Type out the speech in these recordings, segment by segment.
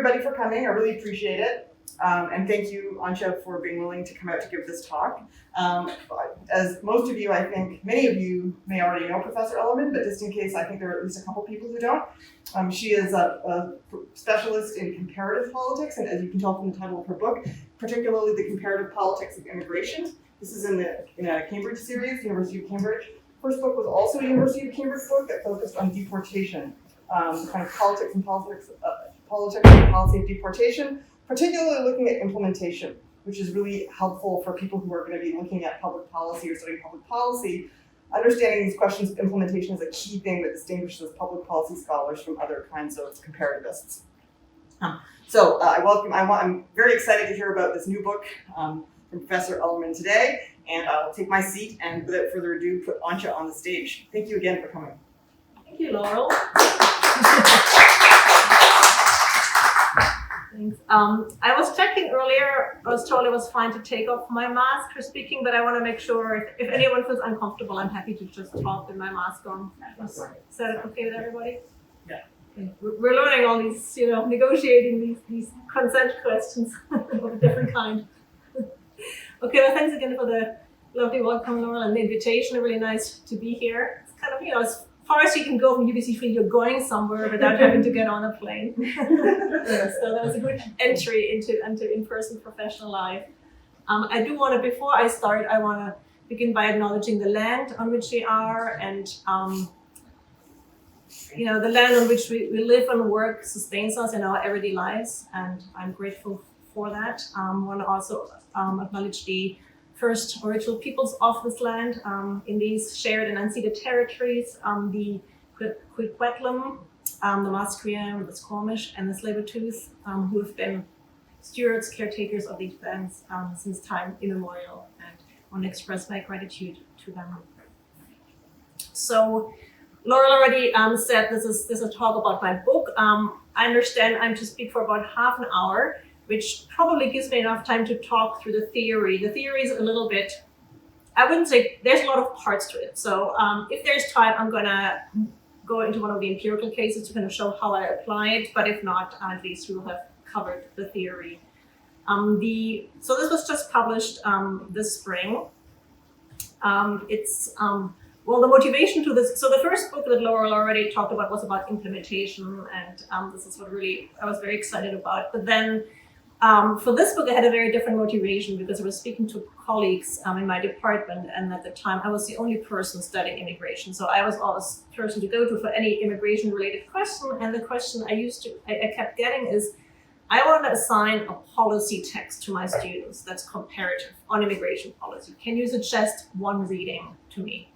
everybody for coming. I really appreciate it. And thank you, Antje, for being willing to come out to give this talk. As most of you, I think, many of you may already know Professor Ellermann, but just in case, I think there are at least a couple people who don't. She is a specialist in comparative politics, and as you can tell from the title of her book, particularly the comparative politics of immigration. This is in a Cambridge series, University of Cambridge. First book was also a University of Cambridge book that focused on deportation, kind of politics and policy of deportation, particularly looking at implementation, which is really helpful for people who are going to be looking at public policy or studying public policy. Understanding these questions of implementation is a key thing that distinguishes public policy scholars from other kinds of comparativists. I'm very excited to hear about this new book from Professor Ellermann today, and I'll take my seat and without further ado, put Antje on the stage. Thank you again for coming. Thank you, Laurel. Thanks. I was checking earlier. I was told it was fine to take off my mask for speaking, but I want to make sure if anyone feels uncomfortable, I'm happy to just talk with my mask on. Is that okay with everybody? Yeah. Okay. We're learning all these, negotiating these consent questions of a different kind. Okay, well, thanks again for the lovely welcome, Laurel, and the invitation. Really nice to be here. It's kind of, as far as you can go from UBC3, you're going somewhere without having to get on a plane. So that was a good entry into in-person professional life. I do want to, before I start, I want to begin by acknowledging the land on which we are, and the land on which we live and work sustains us in our everyday lives, and I'm grateful for that. I want to also acknowledge the first original peoples of this land in these shared and unceded territories, the Coquitlam, the Musqueam, the Squamish, and the Tsleil-Waututh, who have been stewards, caretakers of these lands since time immemorial, and I want to express my gratitude to them. So, Laurel already said this is a talk about my book. I understand I'm to speak for about half an hour, which probably gives me enough time to talk through the theory. The theory is a little bit, I wouldn't say, there's a lot of parts to it. So if there's time, I'm gonna go into one of the empirical cases to kind of show how I apply it, but if not, at least we will have covered the theory. So this was just published this spring. The motivation to this, so the first book that Laurel already talked about was about implementation, and this is what really I was very excited about. But then for this book, I had a very different motivation because I was speaking to colleagues in my department, and at the time I was the only person studying immigration. So I was always the person to go to for any immigration-related question, and the question I kept getting is, I want to assign a policy text to my students that's comparative on immigration policy. Can you suggest one reading to me?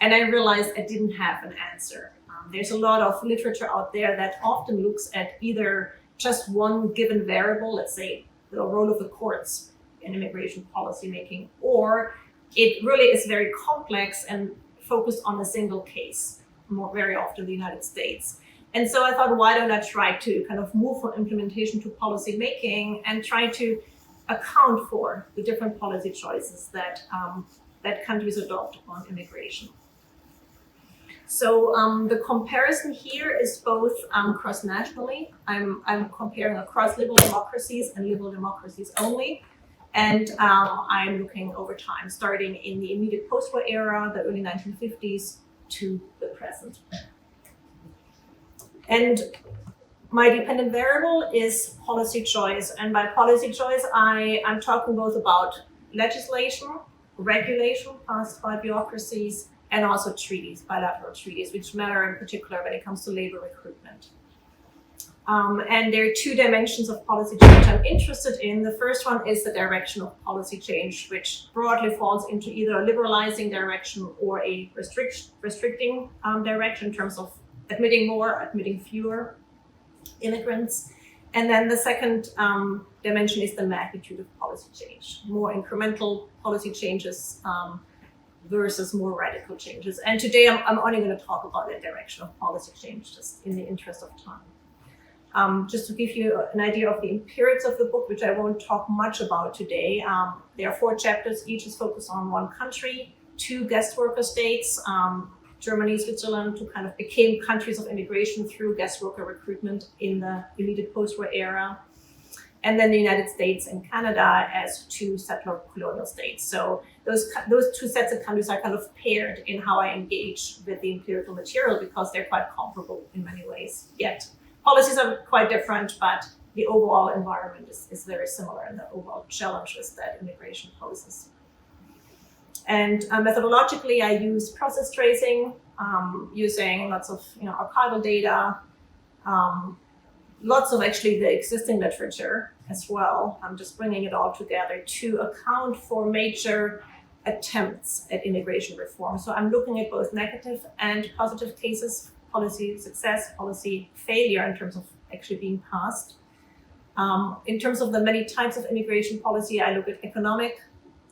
And I realized I didn't have an answer. There's a lot of literature out there that often looks at either just one given variable, let's say the role of the courts in immigration policy making, or it really is very complex and focused on a single case, very often the United States. And so I thought, why don't I try to kind of move from implementation to policy making and try to account for the different policy choices that countries adopt on immigration. So the comparison here is both cross-nationally. I'm comparing across liberal democracies and liberal democracies only. And I'm looking over time, starting in the immediate post-war era, the early 1950s, to the present. And my dependent variable is policy choice. And by policy choice, I'm talking both about legislation, regulation passed by bureaucracies, and also treaties, bilateral treaties, which matter in particular when it comes to labor recruitment. And there are two dimensions of policy change I'm interested in. The first one is the direction of policy change, which broadly falls into either a liberalizing direction or a restricting direction in terms of admitting more, admitting fewer immigrants. And then the second dimension is the magnitude of policy change, more incremental policy changes versus more radical changes. And today I'm only going to talk about the direction of policy change, just in the interest of time. Just to give you an idea of the empirics of the book, which I won't talk much about today, there are 4 chapters, each is focused on one country, 2 guest worker states, Germany, Switzerland, who kind of became countries of immigration through guest worker recruitment in the immediate post-war era. And then the United States and Canada as two settler colonial states. So those two sets of countries are kind of paired in how I engage with the empirical material because they're quite comparable in many ways. Yet policies are quite different, but the overall environment is very similar and the overall challenges that immigration poses. And methodologically, I use process tracing, using lots of archival data, lots of actually the existing literature as well. I'm just bringing it all together to account for major attempts at immigration reform. So I'm looking at both negative and positive cases, policy success, policy failure in terms of actually being passed. In terms of the many types of immigration policy, I look at economic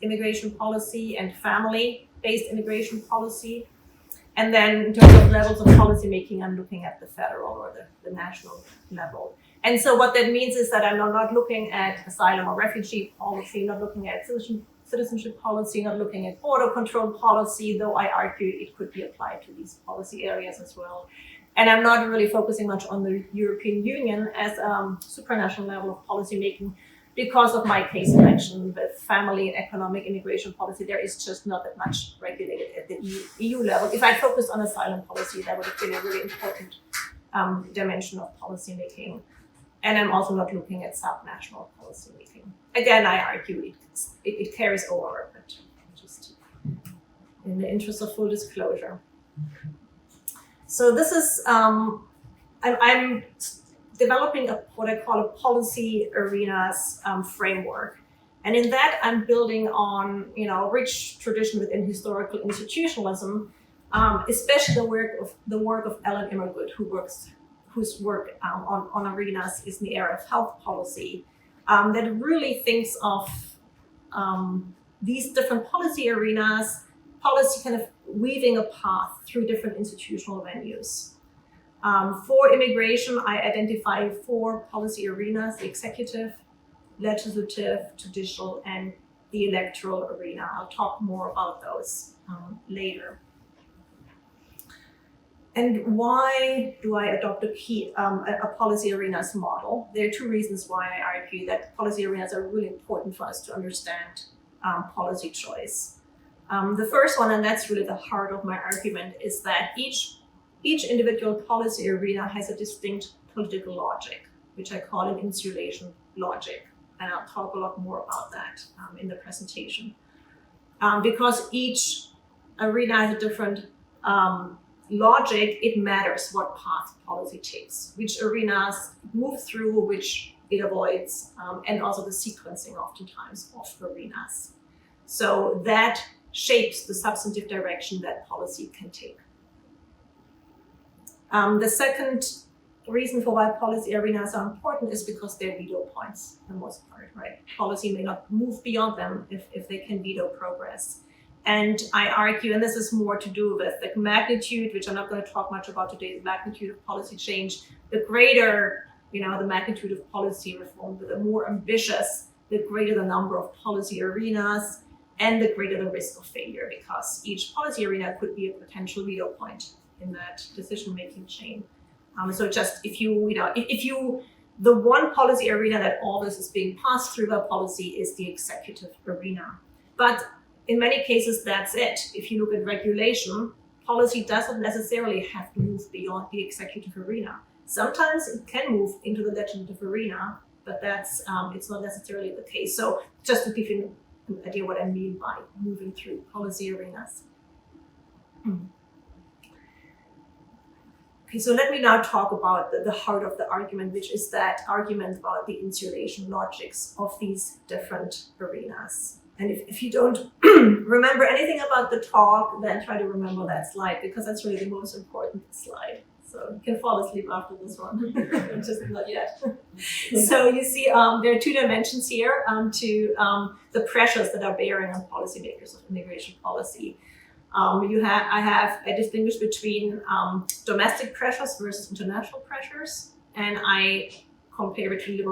immigration policy and family-based immigration policy. And then in terms of levels of policy making, I'm looking at the federal or the national level. And so what that means is that I'm not looking at asylum or refugee policy, not looking at citizenship policy, not looking at border control policy, though I argue it could be applied to these policy areas as well. And I'm not really focusing much on the European Union as a supranational level of policy making because of my case selection with family and economic immigration policy. There is just not that much regulated at the EU level. If I focused on asylum policy, that would have been a really important dimension of policy making. And I'm also not looking at subnational policy making. Again, I argue it carries over, but just in the interest of full disclosure. So this is, I'm developing what I call a policy arenas framework. And in that, I'm building on, a rich tradition within historical institutionalism, especially the work of Ellen Immergut, whose work on arenas is in the area of health policy, that really thinks of these different policy arenas, policy kind of weaving a path through different institutional venues. For immigration, I identify 4 policy arenas: the executive, legislative, judicial, and the electoral arena. I'll talk more about those later. And why do I adopt a policy arenas model? There are 2 reasons why I argue that policy arenas are really important for us to understand policy choice. The first one, and that's really the heart of my argument, is that each individual policy arena has a distinct political logic, which I call an insulation logic. And I'll talk a lot more about that in the presentation. Because each arena has a different logic, it matters what path policy takes, which arenas move through, which it avoids, and also the sequencing oftentimes of arenas. So that shapes the substantive direction that policy can take. The second reason for why policy arenas are important is because they're veto points, for the most part, right? Policy may not move beyond them if they can veto progress. And I argue, and this is more to do with the magnitude, which I'm not going to talk much about today, the magnitude of policy change, the greater, the magnitude of policy reform, the more ambitious, the greater the number of policy arenas, and the greater the risk of failure, because each policy arena could be a potential veto point in that decision-making chain. So just if the one policy arena that always is being passed through by policy is the executive arena. But in many cases, that's it. If you look at regulation, policy doesn't necessarily have to move beyond the executive arena. Sometimes it can move into the legislative arena, but it's not necessarily the case. So just to give you an idea what I mean by moving through policy arenas. Okay, so let me now talk about the heart of the argument, which is that argument about the insulation logics of these different arenas. And if you don't remember anything about the talk, then try to remember that slide, because that's really the most important slide. So you can fall asleep after this one, just not yet. So you see there are 2 dimensions here to the pressures that are bearing on policymakers of immigration policy. I distinguish between domestic pressures versus international pressures, and I compare between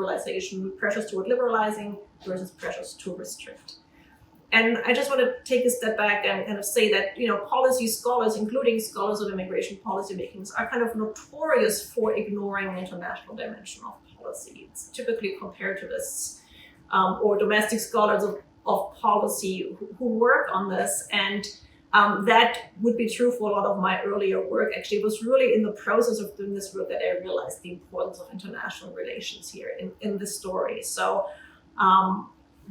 pressures toward liberalizing versus pressures to restrict. And I just want to take a step back and kind of say that, policy scholars, including scholars of immigration policy makings, are kind of notorious for ignoring the international dimension of policy. It's typically comparativists or domestic scholars of policy who work on this. And that would be true for a lot of my earlier work. Actually, it was really in the process of doing this work that I realized the importance of international relations here in the story. So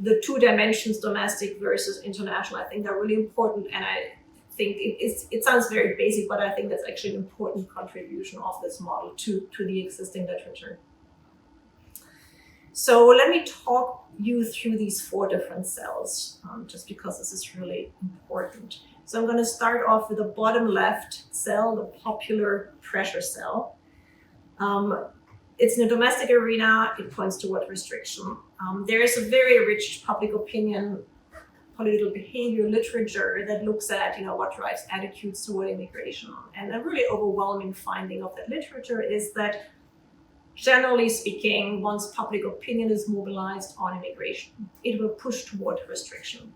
the two dimensions, domestic versus international, I think are really important. And I think it sounds very basic, but I think that's actually an important contribution of this model to the existing literature. So let me talk you through these 4 different cells, just because this is really important. So I'm going to start off with the bottom left cell, the popular pressure cell. It's in the domestic arena. It points toward restriction. There is a very rich public opinion, political behavior literature that looks at, what drives attitudes toward immigration. And a really overwhelming finding of that literature is that, generally speaking, once public opinion is mobilized on immigration, it will push toward restriction.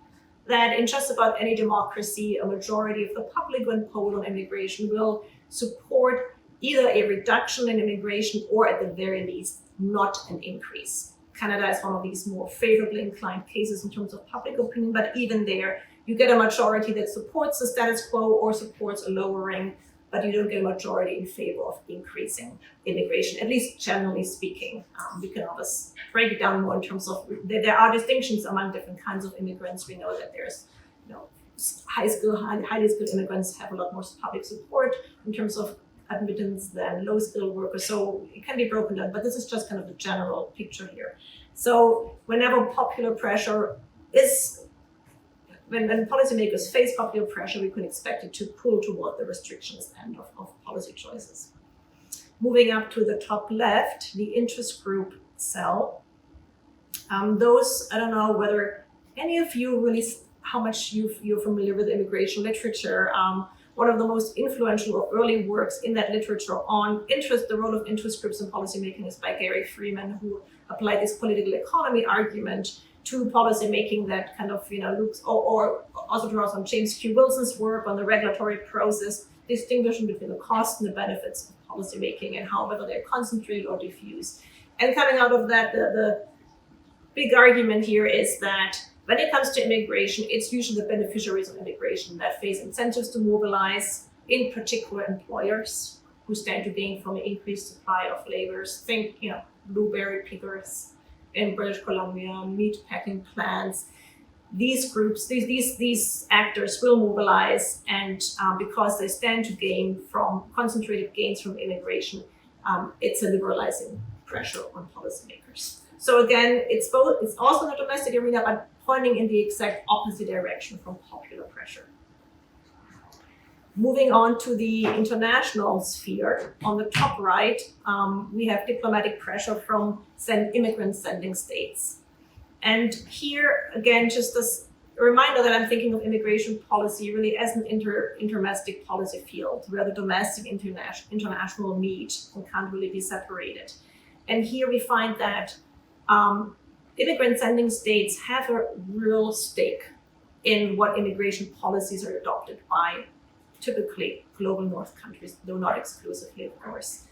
That in just about any democracy, a majority of the public, when polled on immigration, will support either a reduction in immigration or, at the very least, not an increase. Canada is one of these more favorably inclined cases in terms of public opinion, but even there, you get a majority that supports the status quo or supports a lowering, but you don't get a majority in favor of increasing immigration, at least generally speaking. We can always break it down more in terms of, there are distinctions among different kinds of immigrants. We know that there's, highly skilled immigrants have a lot more public support in terms of admittance than low skilled workers. So it can be broken down, but this is just kind of the general picture here. So whenever popular pressure is, when policymakers face popular pressure, we can expect it to pull toward the restrictions end of policy choices. Moving up to the top left, the interest group cell. Those, I don't know whether any of you really, how much you're familiar with immigration literature. One of the most influential early works in that literature on interest, the role of interest groups in policymaking, is by Gary Freeman, who applied this political economy argument to policymaking that kind of, looks, or also draws on James Q. Wilson's work on the regulatory process, distinguishing between the costs and the benefits of policymaking and how, whether they're concentrated or diffuse. And coming out of that, the big argument here is that when it comes to immigration, it's usually the beneficiaries of immigration that face incentives to mobilize, in particular employers who stand to gain from an increased supply of laborers. Think, blueberry pickers in British Columbia, meat packing plants. These groups, these actors will mobilize, and because they stand to gain from concentrated gains from immigration, it's a liberalizing pressure on policymakers. So again, it's also in the domestic arena, but pointing in the exact opposite direction from popular pressure. Moving on to the international sphere, on the top right, we have diplomatic pressure from immigrant sending states. And here, again, just as a reminder that I'm thinking of immigration policy really as an interdomestic policy field, where the domestic and international meet and can't really be separated. And here we find that immigrant sending states have a real stake in what immigration policies are adopted by typically global north countries, though not exclusively, of course.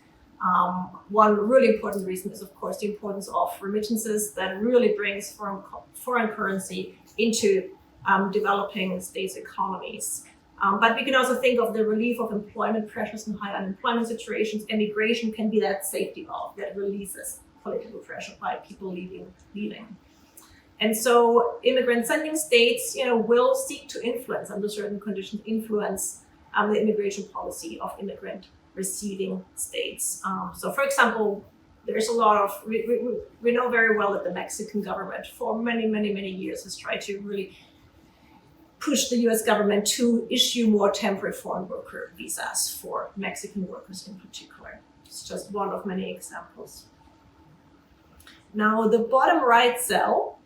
One really important reason is, of course, the importance of remittances that really brings foreign currency into developing states' economies. But we can also think of the relief of employment pressures and high unemployment situations. Immigration can be that safety valve that releases political pressure by people leaving. And so immigrant sending states, will seek to influence, under certain conditions, the immigration policy of immigrant receiving states. So for example, there's a lot of, we know very well that the Mexican government for many, many, many years has tried to really push the US government to issue more temporary foreign worker visas for Mexican workers in particular. It's just one of many examples. Now the bottom right cell,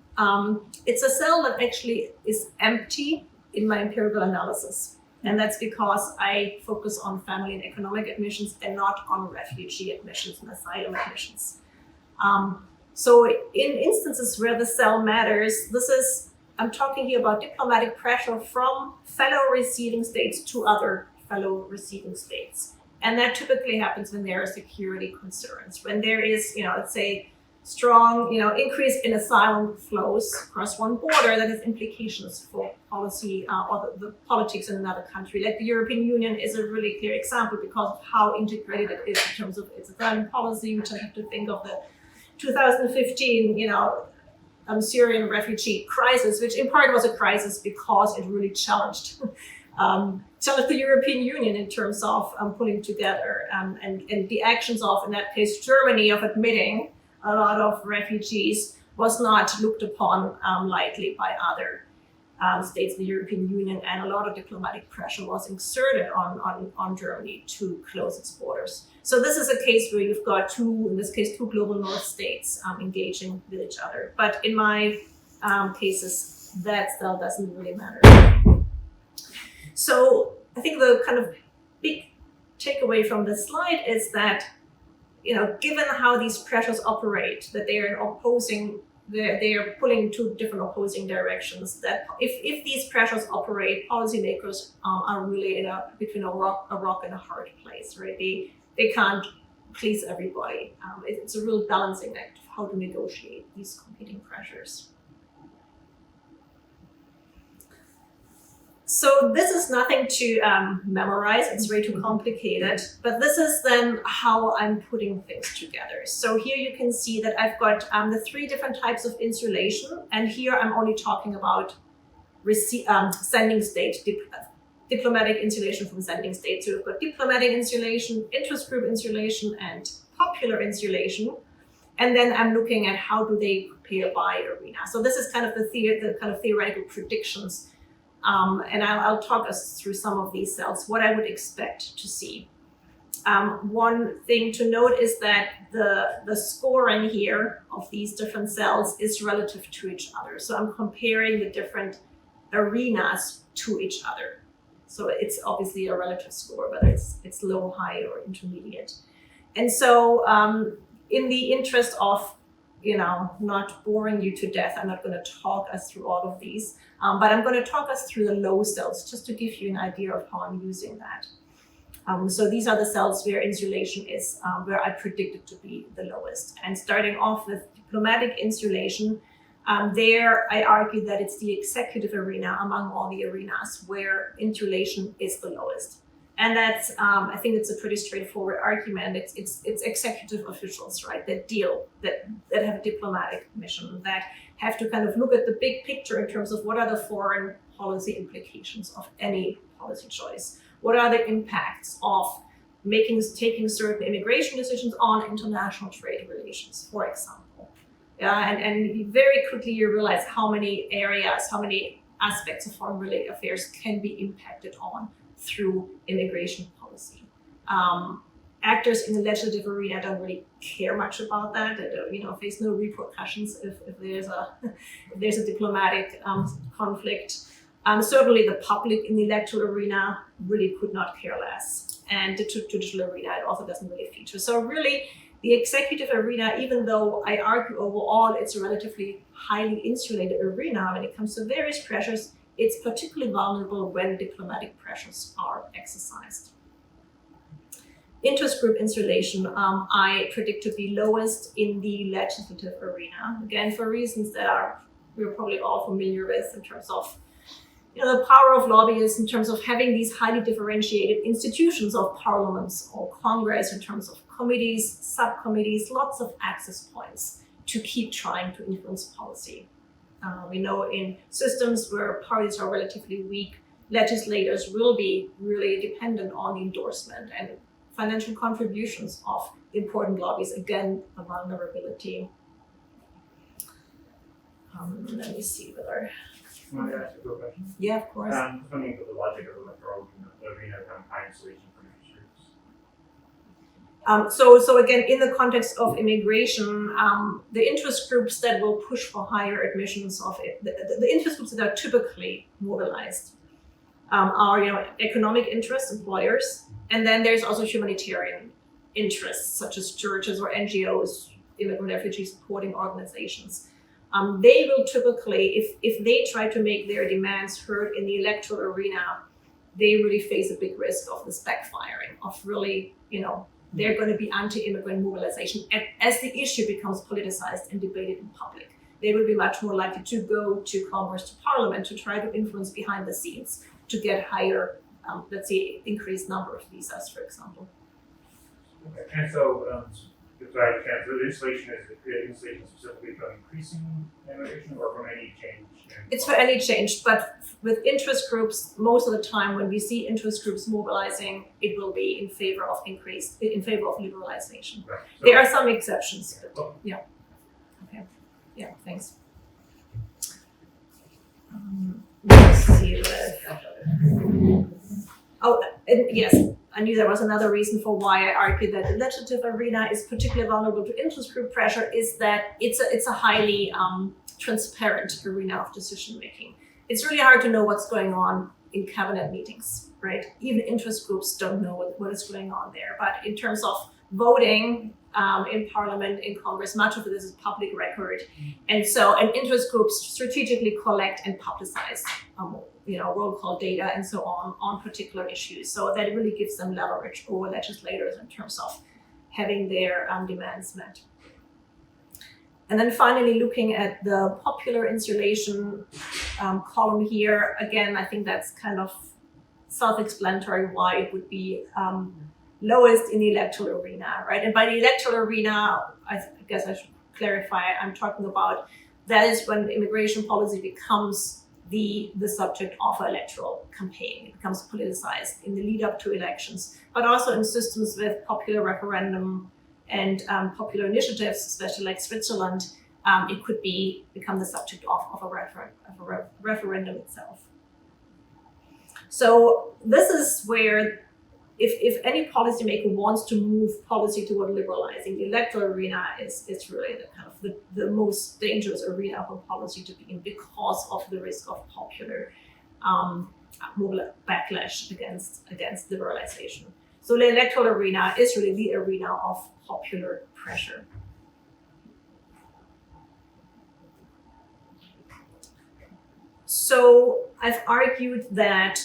it's a cell that actually is empty in my empirical analysis. And that's because I focus on family and economic admissions and not on refugee admissions and asylum admissions. So in instances where the cell matters, this is I'm talking here about diplomatic pressure from fellow receiving states to other fellow receiving states. And that typically happens when there are security concerns, when there is, let's say, strong, increase in asylum flows across one border that has implications for policy or the politics in another country. Like the European Union is a really clear example because of how integrated it is in terms of its asylum policy. We just have to think of the 2015, Syrian refugee crisis, which in part was a crisis because it really challenged the European Union in terms of pulling together and the actions of, in that case, Germany, of admitting a lot of refugees was not looked upon lightly by other states in the European Union, and a lot of diplomatic pressure was exerted on Germany to close its borders. So this is a case where you've got two global north states engaging with each other. But in my cases, that still doesn't really matter. So I think the kind of big takeaway from this slide is that, given how these pressures operate, that they are pulling in two different opposing directions, that if these pressures operate, policymakers are really between a rock and a hard place, right? They can't please everybody. It's a real balancing act of how to negotiate these competing pressures. So this is nothing to memorize, it's way too complicated, but this is then how I'm putting things together. So here you can see that I've got the three different types of insulation, and here I'm only talking about sending state, diplomatic insulation from sending states. So we've got diplomatic insulation, interest group insulation, and popular insulation. And then I'm looking at how do they compare by arena. So this is kind of the kind of theoretical predictions. And I'll talk us through some of these cells, what I would expect to see. One thing to note is that the scoring here of these different cells is relative to each other. So I'm comparing the different arenas to each other. So it's obviously a relative score, whether it's low, high, or intermediate. And so in the interest of not boring you to death, I'm not going to talk us through all of these, but I'm going to talk us through the low cells just to give you an idea of how I'm using that. So these are the cells where insulation is, where I predict it to be the lowest. And starting off with diplomatic insulation, there I argue that it's the executive arena among all the arenas where insulation is the lowest. And that's, I think it's a pretty straightforward argument. It's executive officials, right, that have a diplomatic mission, that have to kind of look at the big picture in terms of what are the foreign policy implications of any policy choice. What are the impacts of taking certain immigration decisions on international trade relations, for example. And very quickly you realize how many areas, how many aspects of foreign related affairs can be impacted on through immigration policy. Actors in the legislative arena don't really care much about that. They face no repercussions if there's a diplomatic conflict. Certainly the public in the electoral arena really could not care less. And the judicial arena, it also doesn't really feature. So really the executive arena, even though I argue overall it's a relatively highly insulated arena when it comes to various pressures, it's particularly vulnerable when diplomatic pressures are exercised. Interest group insulation, I predict to be lowest in the legislative arena. Again, for reasons that we're probably all familiar with in terms of the power of lobbyists, in terms of having these highly differentiated institutions of parliaments or Congress, in terms of committees, subcommittees, lots of access points to keep trying to influence policy. We know in systems where parties are relatively weak, legislators will be really dependent on the endorsement and financial contributions of important lobbies. Again, a vulnerability. Let me see whether... Can I ask a quick question? Yeah, of course. Something about the logic of electoral arena campaign solution for issues. So again, in the context of immigration, the interest groups that will push for higher admissions of it, the interest groups that are typically mobilized are economic interests, employers, and then there's also humanitarian interests such as churches or NGOs, immigrant refugee supporting organizations. they will typically, if they try to make their demands heard in the electoral arena, they really face a big risk of this backfiring, of really, they're going to be anti-immigrant mobilization. As the issue becomes politicized and debated in public, they will be much more likely to go to Congress, to Parliament, to try to influence behind the scenes to get higher, let's say, increased number of visas, for example. Okay. And so, if I can, the legislation is legislation specifically from increasing immigration or from any change? It's for any change, but with interest groups, most of the time when we see interest groups mobilizing, it will be in favor of liberalization. Right. So, There are some exceptions, but well, yeah. Okay. Yeah, thanks. Let's see what and yes, I knew there was another reason for why I argued that the legislative arena is particularly vulnerable to interest group pressure, is that it's a highly transparent arena of decision making. It's really hard to know what's going on in cabinet meetings, right? Even interest groups don't know what is going on there. But in terms of voting in Parliament, in Congress, much of this is public record. And interest groups strategically collect and publicize roll call data and so on particular issues. So that really gives them leverage over legislators in terms of having their demands met. And then finally, looking at the popular insulation column here, again, I think that's kind of self-explanatory why it would be lowest in the electoral arena, right? And by the electoral arena, I guess I should clarify, I'm talking about that is when immigration policy becomes the subject of an electoral campaign. It becomes politicized in the lead up to elections, but also in systems with popular referendum and popular initiatives, especially like Switzerland, it could become the subject of a referendum itself. So this is where if any policymaker wants to move policy toward liberalizing, the electoral arena is really the kind of the most dangerous arena for policy to be in because of the risk of popular backlash against liberalization. So the electoral arena is really the arena of popular pressure. So I've argued that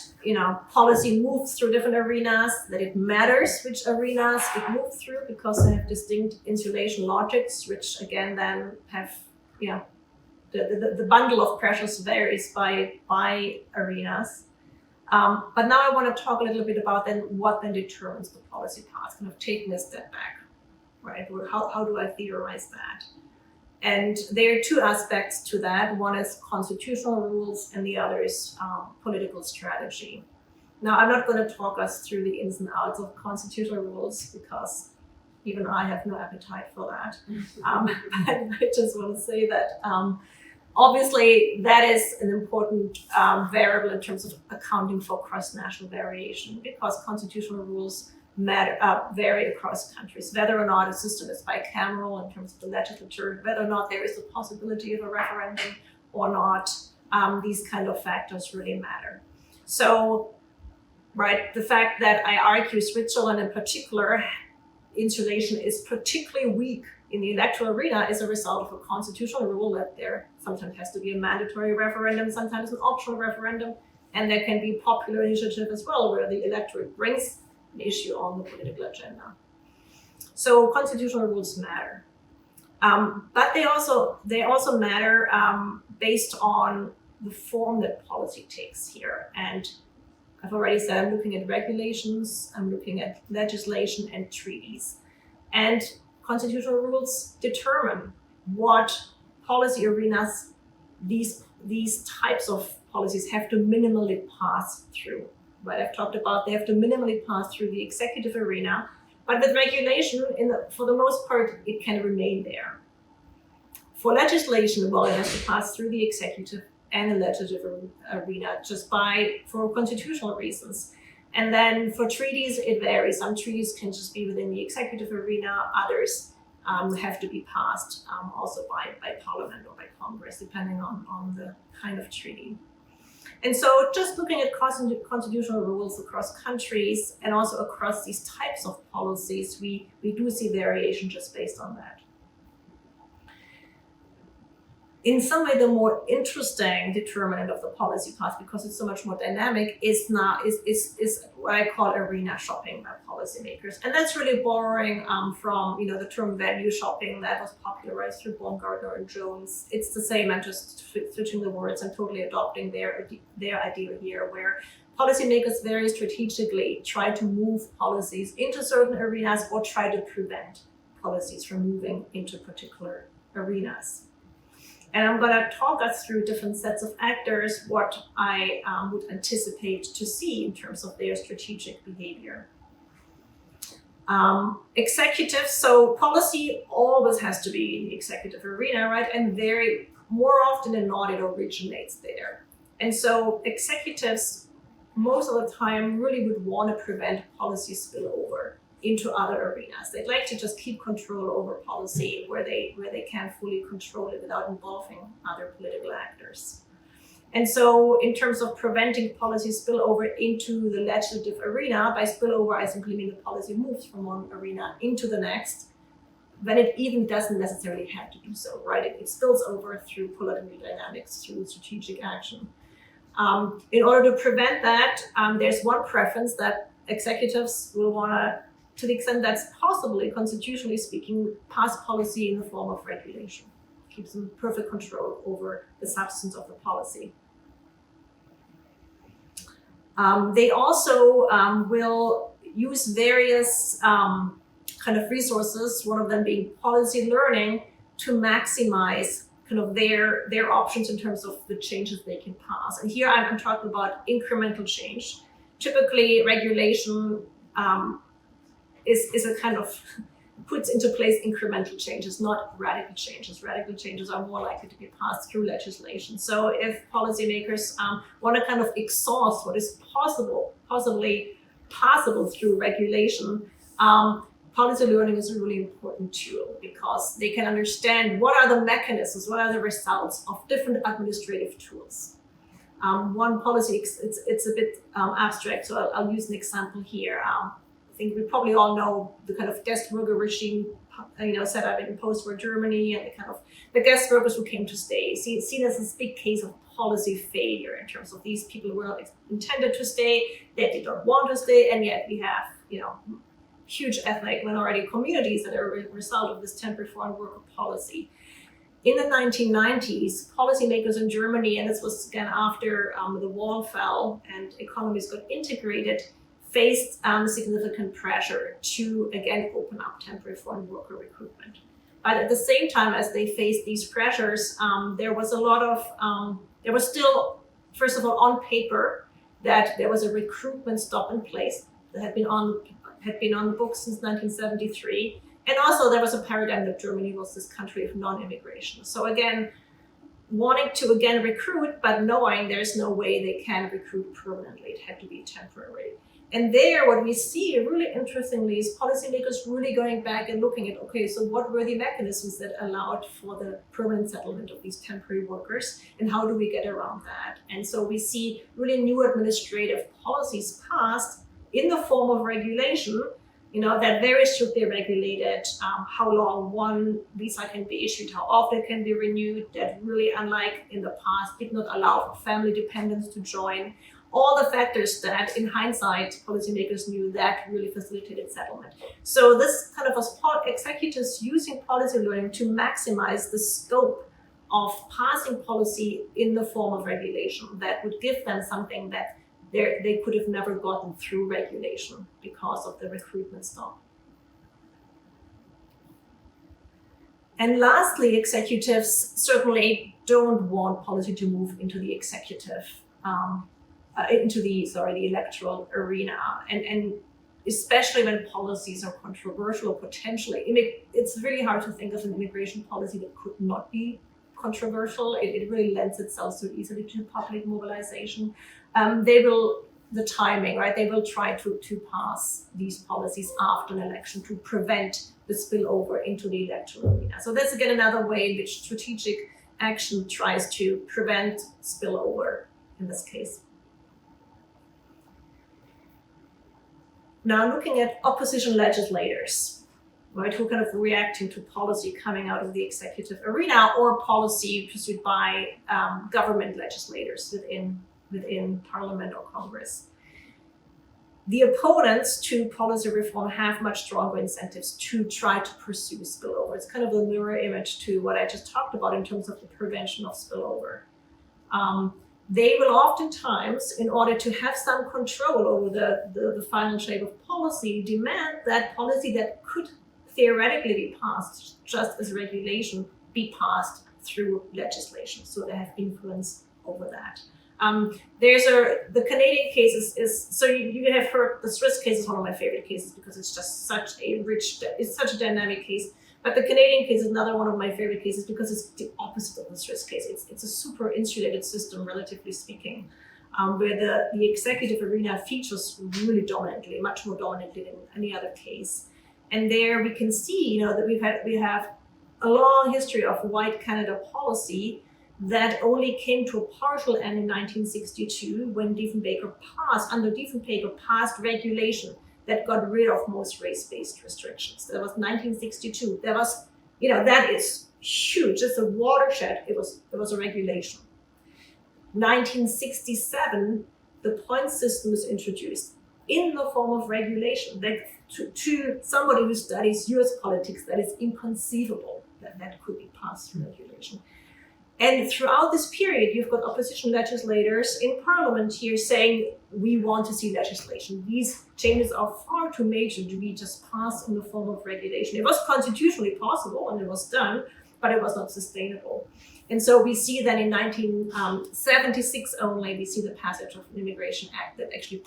policy moves through different arenas, that it matters which arenas it moves through because they have distinct insulation logics, which again then have the bundle of pressures varies by arenas. But now I want to talk a little bit about then what then determines the policy path, kind of taking a step back, right? How do I theorize that? And there are two aspects to that. One is constitutional rules and the other is political strategy. Now, I'm not going to talk us through the ins and outs of constitutional rules because even I have no appetite for that. But I just want to say that obviously that is an important variable in terms of accounting for cross-national variation because constitutional rules vary across countries, whether or not a system is bicameral in terms of the legislature, whether or not there is a possibility of a referendum or not, these kind of factors really matter. So, right, the fact that I argue Switzerland in particular, insulation is particularly weak in the electoral arena is a result of a constitutional rule that there sometimes has to be a mandatory referendum, sometimes an optional referendum, and there can be popular initiative as well where the electorate brings an issue on the political agenda. So constitutional rules matter, but they also matter based on the form that policy takes here. And I've already said I'm looking at regulations, I'm looking at legislation and treaties, and constitutional rules determine what policy arenas these types of policies have to minimally pass through. Right, I've talked about they have to minimally pass through the executive arena, but with regulation, for the most part, it can remain there. For legislation, well, it has to pass through the executive and the legislative arena for constitutional reasons. And then for treaties, it varies. Some treaties can just be within the executive arena, others have to be passed also by Parliament or by Congress, depending on the kind of treaty. And so just looking at constitutional rules across countries and also across these types of policies, we do see variation just based on that. in some way, the more interesting determinant of the policy path, because it's so much more dynamic, is what I call arena shopping by policymakers, and that's really borrowing from the term venue shopping that was popularized through Baumgartner and Jones. It's the same. I'm just switching the words and totally adopting their idea here, where policymakers very strategically try to move policies into certain arenas or try to prevent policies from moving into particular arenas. And I'm going to talk us through different sets of actors, what I would anticipate to see in terms of their strategic behavior. Executives, so policy always has to be in the executive arena, right? And very more often than not, it originates there. And so executives, most of the time, really would want to prevent policy spillover into other arenas. They'd like to just keep control over policy where they can fully control it without involving other political actors. And so in terms of preventing policy spillover into the legislative arena, by spillover I simply mean the policy moves from one arena into the next, then it even doesn't necessarily have to do so, right? It spills over through political dynamics, through strategic action. In order to prevent that, there's one preference that executives will want to the extent that's possibly, constitutionally speaking, pass policy in the form of regulation. Keeps them perfect control over the substance of the policy. They also will use various kind of resources, one of them being policy learning, to maximize kind of their options in terms of the changes they can pass. And here I'm talking about incremental change. Typically, regulation is a kind of puts into place incremental changes, not radical changes. Radical changes are more likely to be passed through legislation. So if policymakers want to kind of exhaust what is possibly possible through regulation, policy learning is a really important tool because they can understand what are the mechanisms, what are the results of different administrative tools. One policy, it's a bit abstract, so I'll use an example here. I think we probably all know the kind of guest worker regime, set up in post-war Germany, and the guest workers who came to stay, seen as this big case of policy failure in terms of these people who were not intended to stay, they did not want to stay, and yet we have, huge ethnic minority communities that are a result of this temporary foreign worker policy. In the 1990s, policymakers in Germany, and this was again after the wall fell and economies got integrated, faced significant pressure to again open up temporary foreign worker recruitment. But at the same time as they faced these pressures, there was still, first of all, on paper, that there was a recruitment stop in place that had been on the books since 1973. And also there was a paradigm that Germany was this country of non-immigration. So again, wanting to again recruit, but knowing there's no way they can recruit permanently. It had to be temporary. And there, what we see really interestingly is policymakers really going back and looking at, okay, so what were the mechanisms that allowed for the permanent settlement of these temporary workers, and how do we get around that? And so we see really new administrative policies passed in the form of regulation, that very strictly regulated how long one visa can be issued, how often it can be renewed, that really, unlike in the past, did not allow for family dependents to join. All the factors that, in hindsight, policymakers knew that really facilitated settlement. So this kind of was executives using policy learning to maximize the scope of passing policy in the form of regulation that would give them something that they could have never gotten through regulation because of the recruitment stop. And lastly, executives certainly don't want policy to move into the executive, the electoral arena, and especially when policies are controversial potentially. It's really hard to think of an immigration policy that could not be controversial. It really lends itself so easily to public mobilization. The timing, right? They will try to pass these policies after an election to prevent the spillover into the electoral arena. So that's again another way in which strategic action tries to prevent spillover in this case. Now looking at opposition legislators. right? Who kind of reacting to policy coming out of the executive arena or policy pursued by government legislators within Parliament or Congress. The opponents to policy reform have much stronger incentives to try to pursue spillover. It's kind of a mirror image to what I just talked about in terms of the prevention of spillover. They will oftentimes, in order to have some control over the final shape of policy, demand that policy that could theoretically be passed just as regulation be passed through legislation. So they have influence over that. The Canadian case is so you have heard the Swiss case is one of my favorite cases because it's just such a dynamic case. But the Canadian case is another one of my favorite cases because it's the opposite of the Swiss case. It's a super insulated system, relatively speaking, where the executive arena features really dominantly, much more dominantly than any other case. And there we can see, that we have a long history of white Canada policy that only came to a partial end in 1962 when Diefenbaker passed regulation that got rid of most race-based restrictions. That was 1962. That was, that is huge. It's a watershed. It was a regulation. 1967, the points system was introduced in the form of regulation. That to somebody who studies US politics, that is inconceivable that could be passed through regulation. And throughout this period, you've got opposition legislators in Parliament here saying, we want to see legislation. These changes are far too major to be just passed in the form of regulation. It was constitutionally possible and it was done, but it was not sustainable. And so we see that in 1976 only, we see the passage of an Immigration Act that actually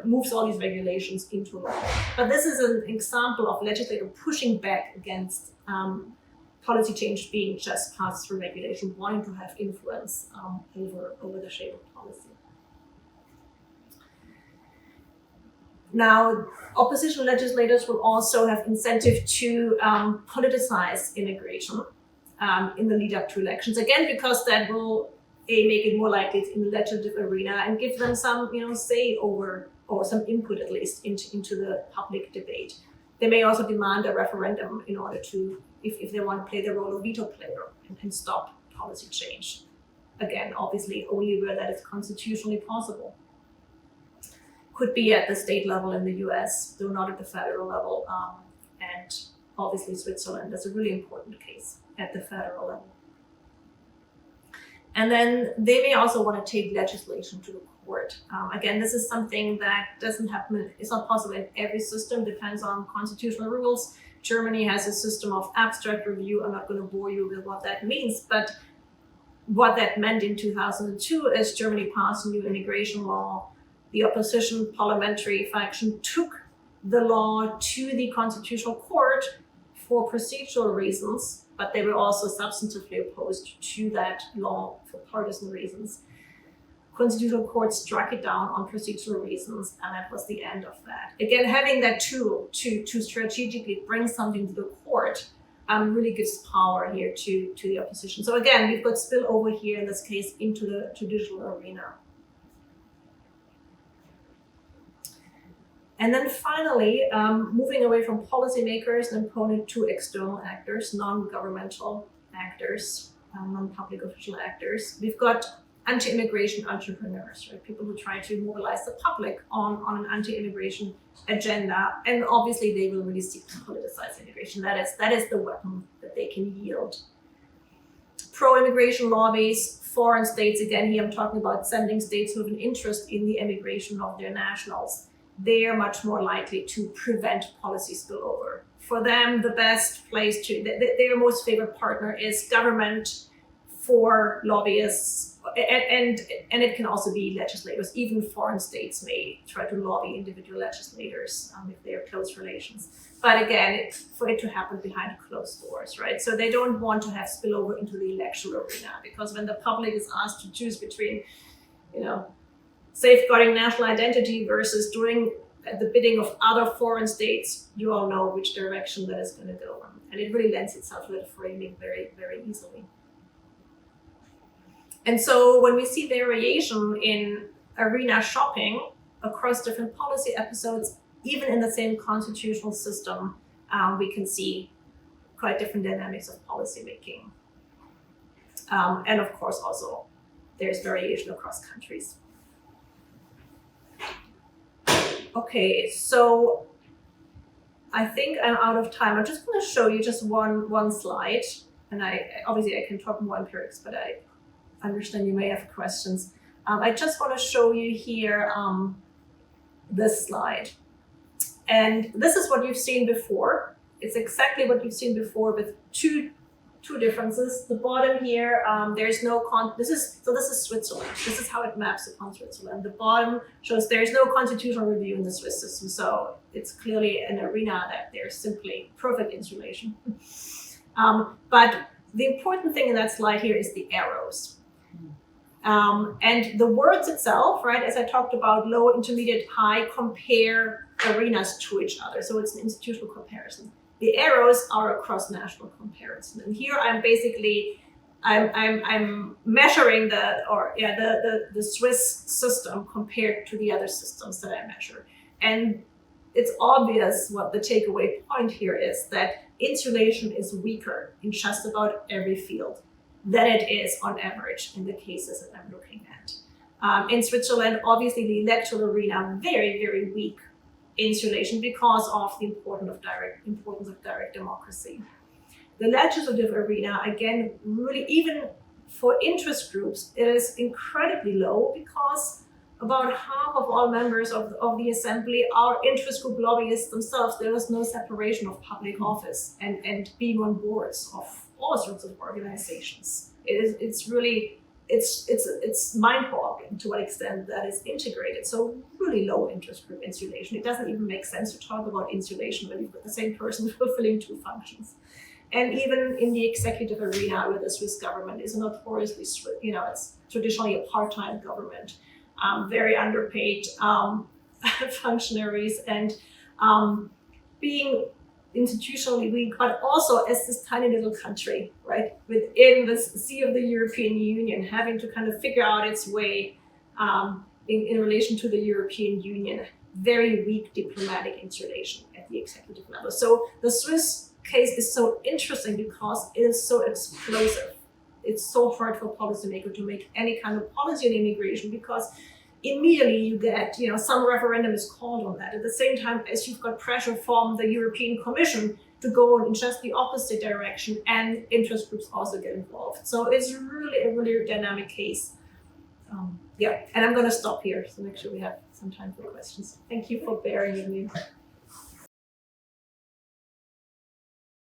moves all these regulations into law. But this is an example of legislator pushing back against policy change being just passed through regulation, wanting to have influence over the shape of policy. Now, opposition legislators will also have incentive to politicize immigration in the lead up to elections. Again, because that will make it more likely in the legislative arena and give them some say over, or some input at least, into the public debate. They may also demand a referendum in order to, if they want to play the role of veto player and stop policy change. Again, obviously only where that is constitutionally possible. Could be at the state level in the US, though not at the federal level. And obviously Switzerland is a really important case at the federal level. And then they may also want to take legislation to the court. Again, this is something that doesn't happen, it's not possible in every system, depends on constitutional rules. Germany has a system of abstract review. I'm not going to bore you with what that means, but what that meant in 2002 is Germany passed a new immigration law. The opposition parliamentary faction took the law to the Constitutional Court for procedural reasons, but they were also substantively opposed to that law for partisan reasons. Constitutional Court struck it down on procedural reasons, and that was the end of that. Again, having that tool to strategically bring something to the court really gives power here to the opposition. So again, we've got spillover here in this case into the judicial arena. And then finally, moving away from policymakers and opponent to external actors, non-governmental actors, non-public official actors, we've got anti-immigration entrepreneurs, right? People who try to mobilize the public on an anti-immigration agenda, and obviously they will really seek to politicize immigration. That is the weapon that they can yield. Pro-immigration lobbies, foreign states, again here I'm talking about sending states who have an interest in the immigration of their nationals. They are much more likely to prevent policy spillover. For them, the best place their most favorite partner is government. For lobbyists, and it can also be legislators. Even foreign states may try to lobby individual legislators if they are close relations. But again, for it to happen behind closed doors, right? So they don't want to have spillover into the electoral arena, because when the public is asked to choose between, safeguarding national identity versus doing the bidding of other foreign states, you all know which direction that is going to go. And it really lends itself to that framing very, very easily. And so when we see variation in arena shopping across different policy episodes, even in the same constitutional system, we can see quite different dynamics of policymaking. And of course, also, there's variation across countries. Okay, so I think I'm out of time. I'm just going to show you just one slide, and obviously I can talk more empirics, but I understand you may have questions. I just want to show you here this slide, and this is what you've seen before. It's exactly what you've seen before with two differences. The bottom here, there's no this is Switzerland. This is how it maps upon Switzerland. The bottom shows there's no constitutional review in the Swiss system, so it's clearly an arena that there's simply perfect insulation. But the important thing in that slide here is the arrows. And the words itself, right, as I talked about, low, intermediate, high, compare arenas to each other. So it's an institutional comparison. The arrows are a cross-national comparison. And here I'm basically, I'm measuring the Swiss system compared to the other systems that I measure. And it's obvious what the takeaway point here is, that insulation is weaker in just about every field than it is on average in the cases that I'm looking at. In Switzerland, obviously the electoral arena, very, very weak insulation because of the importance of direct democracy. The legislative arena, again, really, even for interest groups, it is incredibly low because about half of all members of the assembly are interest group lobbyists themselves. There is no separation of public office and being on boards of all sorts of organizations. It's mind-boggling to what extent that is integrated. So really low interest group insulation. It doesn't even make sense to talk about insulation when you've got the same person fulfilling two functions. And even in the executive arena, where the Swiss government is notoriously, it's traditionally a part-time government, very underpaid functionaries, and being institutionally weak, but also as this tiny little country, right, within the sea of the European Union, having to kind of figure out its way in relation to the European Union, very weak diplomatic insulation at the executive level. So the Swiss case is so interesting because it is so explosive. It's so hard for policymakers to make any kind of policy on immigration because immediately you get, some referendum is called on that. At the same time as you've got pressure from the European Commission to go in just the opposite direction, and interest groups also get involved. So it's really a really dynamic case. And I'm going to stop here to make sure we have some time for questions. Thank you for bearing with me.